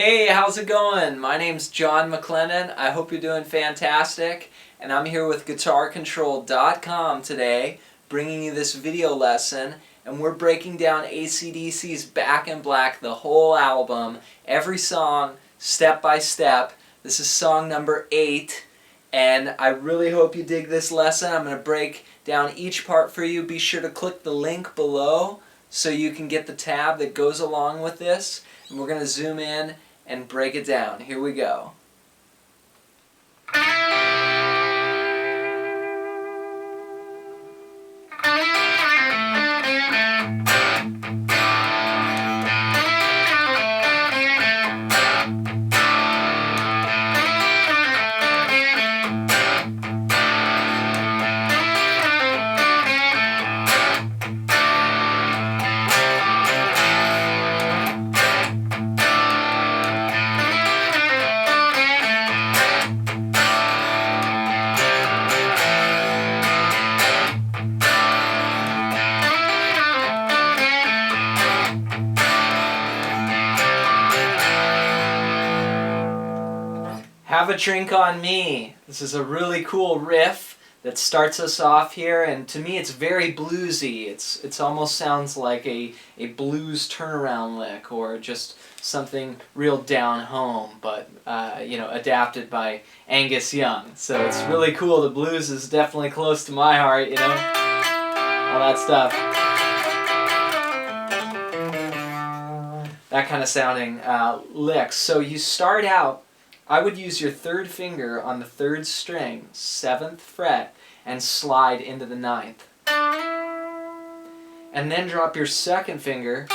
Hey, how's it going? My name's John McLennan. I hope you're doing fantastic. And I'm here with GuitarControl.com today, bringing you this video lesson. And we're breaking down AC/DC's Back in Black, the whole album, every song, step by step. This is song number 8. And I really hope you dig this lesson. I'm going to break down each part for you. Be sure to click the link below so you can get the tab that goes along with this. And we're going to zoom in and break it down. Here we go. Have a Drink on Me. This is a really cool riff that starts us off here, and to me it's very bluesy. It's almost sounds like a blues turnaround lick or just something real down home, but adapted by Angus Young. So it's really cool. The blues is definitely close to my heart, all that stuff. That kind of sounding licks. So you start out, I would use your third finger on the 3rd string, 7th fret, and slide into the 9th. And then drop your 2nd finger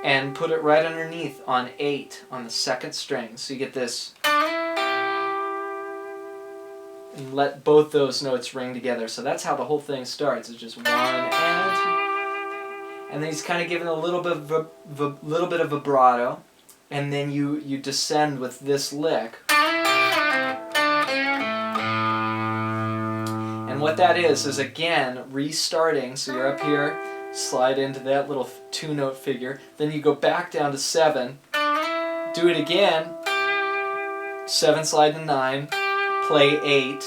and put it right underneath on 8 on the 2nd string. So you get this. And let both those notes ring together. So that's how the whole thing starts. It's just 1 and 2. And then he's kind of giving a little bit of vibrato. And then you descend with this lick. And what that is again restarting. So you're up here, slide into that little 2-note figure. Then you go back down to 7, do it again, 7 slide to 9, play 8.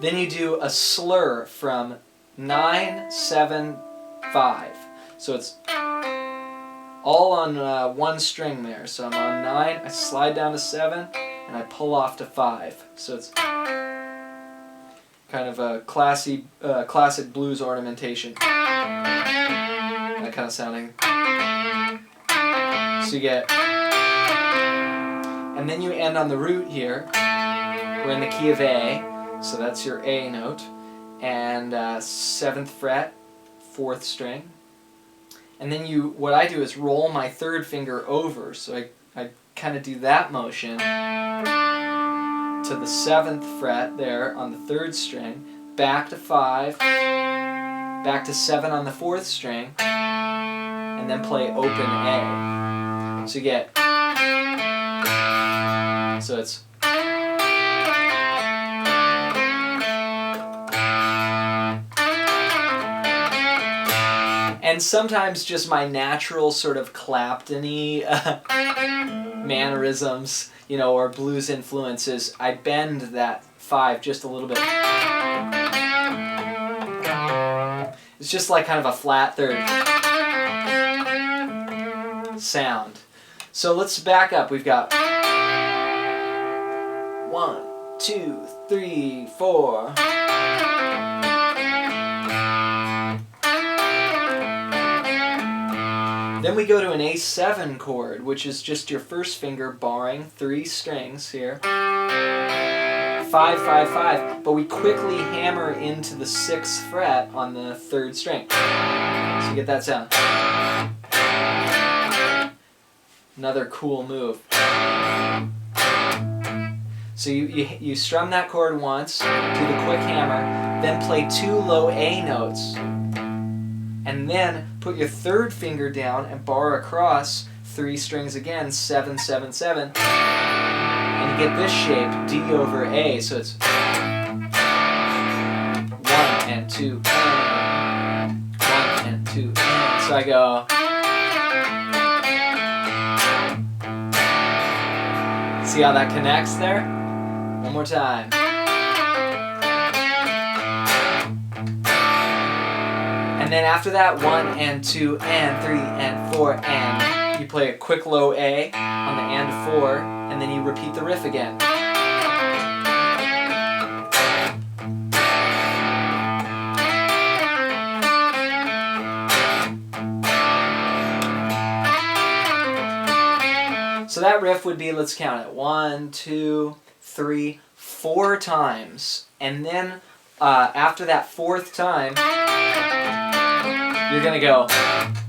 Then you do a slur from 9, 7, 5. So it's all on one string there. So I'm on 9, I slide down to 7, and I pull off to 5. So it's kind of a classic blues ornamentation. That kind of sounding. So you get, and then you end on the root here. We're in the key of A, so that's your A note, and 7th fret, 4th string. And then what I do is roll my 3rd finger over, so I kind of do that motion to the 7th fret there on the 3rd string, back to 5, back to 7 on the 4th string, and then play open A. So you get, so it's, and sometimes just my natural sort of Clapton-y mannerisms, or blues influences, I bend that 5 just a little bit. It's just like kind of a flat 3rd sound. So let's back up. We've got 1, 2, 3, 4. Then we go to an A7 chord, which is just your 1st finger barring 3 strings here. 5, 5, 5. But we quickly hammer into the 6th fret on the 3rd string. So you get that sound. Another cool move. So you strum that chord once, do the quick hammer, then play 2 low A notes. And then put your 3rd finger down and bar across 3 strings again, 7, 7, 7. And you get this shape, D over A. So it's 1 and 2, 1 and 2. So I go. See how that connects there? One more time. And then after that, 1 and 2 and 3 and 4 and you play a quick low A on the and 4, and then you repeat the riff again. So that riff would be, let's count it, 1, 2, 3, 4 times. And then after that 4th time, you're going to go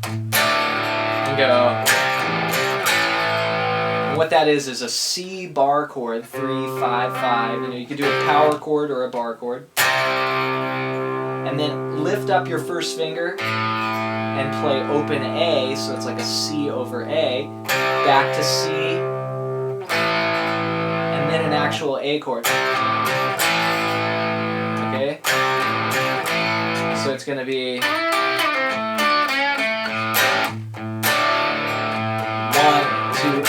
and go. And what that is a C bar chord, 3, 5, 5. You know, you could do a power chord or a bar chord. And then lift up your first finger and play open A, so it's like a C over A, back to C, and then an actual A chord. Okay? So it's going to be 1, 2,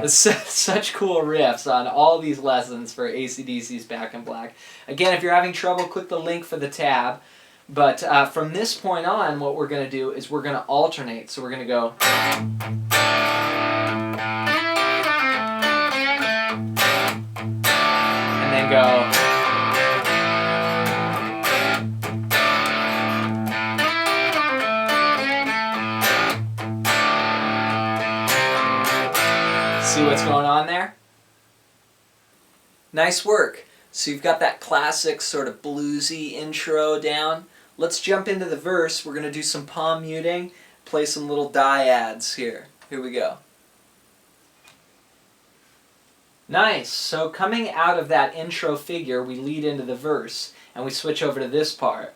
It's such cool riffs on all these lessons for AC/DC's Back in Black. Again, if you're having trouble, click the link for the tab. But from this point on, what we're going to do is we're going to alternate. So we're going to go. And then go. See what's going on there? Nice work. So you've got that classic sort of bluesy intro down. Let's jump into the verse. We're going to do some palm muting, play some little dyads here. Here we go. Nice. So coming out of that intro figure, we lead into the verse, and we switch over to this part.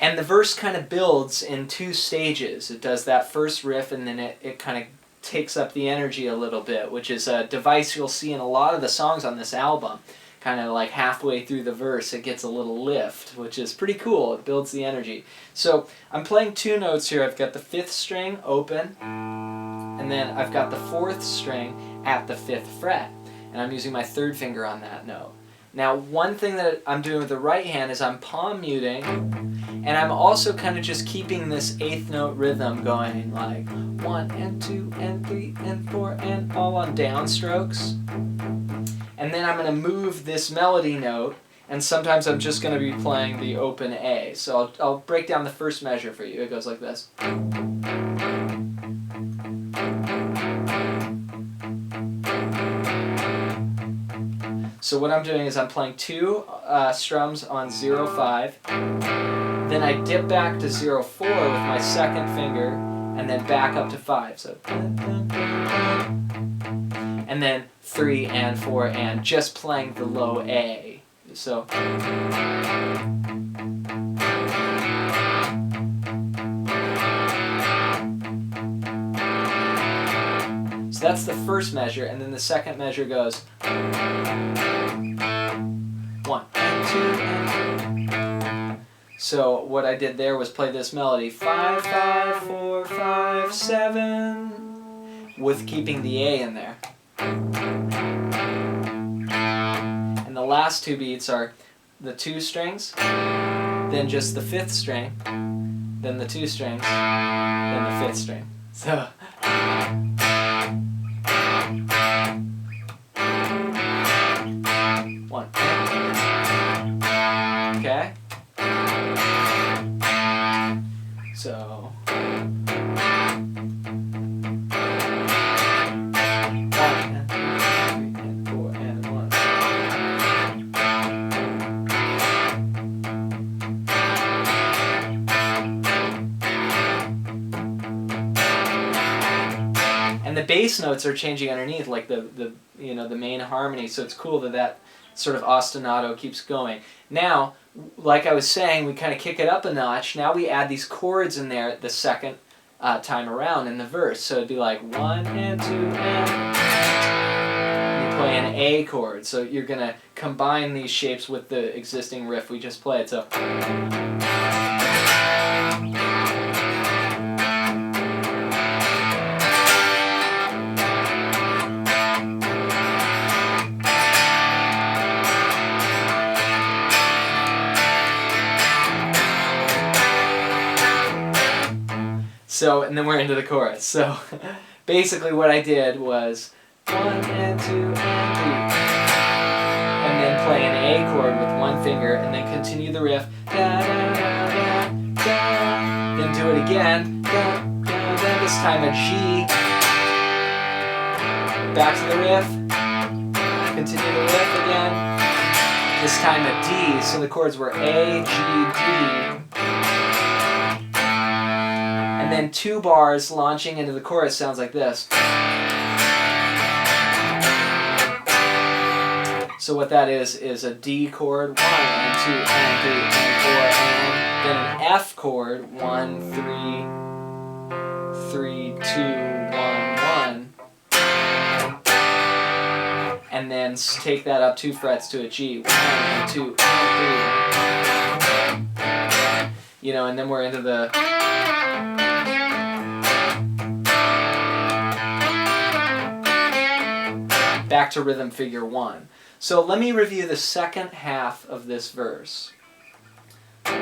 And the verse kind of builds in 2 stages. It does that first riff, and then it kind of takes up the energy a little bit, which is a device you'll see in a lot of the songs on this album. Kind of like halfway through the verse, it gets a little lift, which is pretty cool. It builds the energy. So I'm playing 2 notes here. I've got the 5th string open, and then I've got the 4th string at the 5th fret. And I'm using my 3rd finger on that note. Now, one thing that I'm doing with the right hand is I'm palm muting, and I'm also kind of just keeping this 8th note rhythm going, like 1 and 2 and 3 and 4 and all on downstrokes. And then I'm going to move this melody note, and sometimes I'm just going to be playing the open A. So I'll break down the first measure for you. It goes like this. So what I'm doing is I'm playing 2 strums on 0-5, then I dip back to 0-4 with my 2nd finger, and then back up to 5. So, and then 3 and 4 and just playing the low A. So. So that's the first measure, and then the second measure goes 1 and 2 and 3. So what I did there was play this melody 5, 5, 4, 5, 7 with keeping the A in there. And the last 2 beats are the 2 strings, then just the 5th string, then the 2 strings, then the 5th string. So. Okay? So. 1 and 2 and 4 and 1. And the bass notes are changing underneath, like the main harmony. So it's cool that sort of ostinato keeps going. Now, like I was saying, we kind of kick it up a notch. Now we add these chords in there the second time around in the verse. So it'd be like 1 and 2 and you play an A chord. So you're going to combine these shapes with the existing riff we just played. So and then we're into the chorus. So basically what I did was 1 and 2 and 3, and then play an A chord with one finger, and then continue the riff, da, da, da, da, da. Then do it again, da, da, da. This time a G, back to the riff, continue the riff again, this time a D, so the chords were A, G, D, and then 2 bars launching into the chorus sounds like this. So what that is a D chord, 1 and 2 and 3 and 4, and then an F chord, 1, 3, 3, 2, 1, 1, and then take that up 2 frets to a G, 1 and 2 and 3, you know, and then we're into the back to rhythm figure 1. So let me review the second half of this verse. G, D,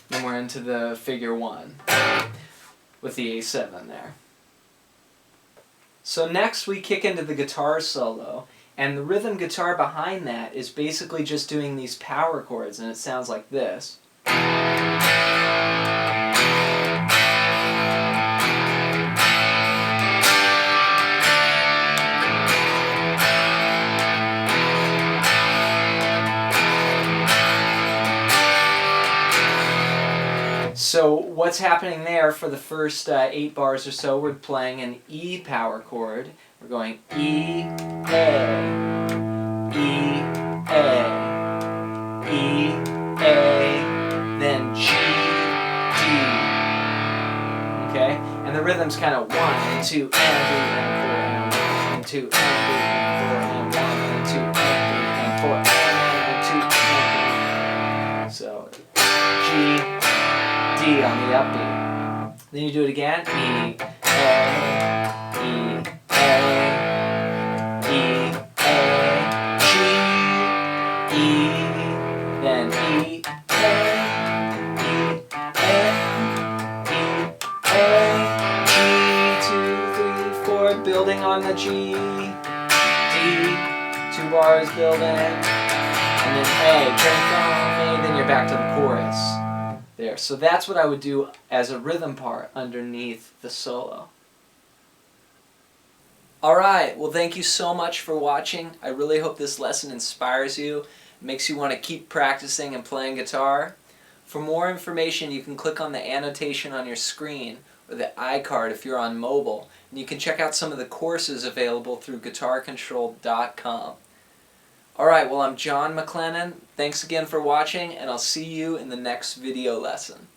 then we're into the figure 1 with the A7 there. So next we kick into the guitar solo, and the rhythm guitar behind that is basically just doing these power chords, and it sounds like this. So what's happening there for the first 8 bars or so, we're playing an E power chord. We're going E, A, E, A, E, A, then G, D. Okay? And the rhythm's kind of 1 and 2 and 3 and 4 and 1 and 2 and 3 and 4 and 1 and 2 and 3 and 4 and 2 and 3. So G, D on the upbeat. Then you do it again. E, A, E, A, E, A, G, E, then E, A, E, A, E, A, G, 2, 3, 4, building on the G, D, 2 bars building, and then A, drink on A, then you're back to the chorus. There. So that's what I would do as a rhythm part underneath the solo. Alright, well thank you so much for watching. I really hope this lesson inspires you, makes you want to keep practicing and playing guitar. For more information you can click on the annotation on your screen or the iCard if you're on mobile, and you can check out some of the courses available through GuitarControl.com. Alright, well I'm John McLennan. Thanks again for watching, and I'll see you in the next video lesson.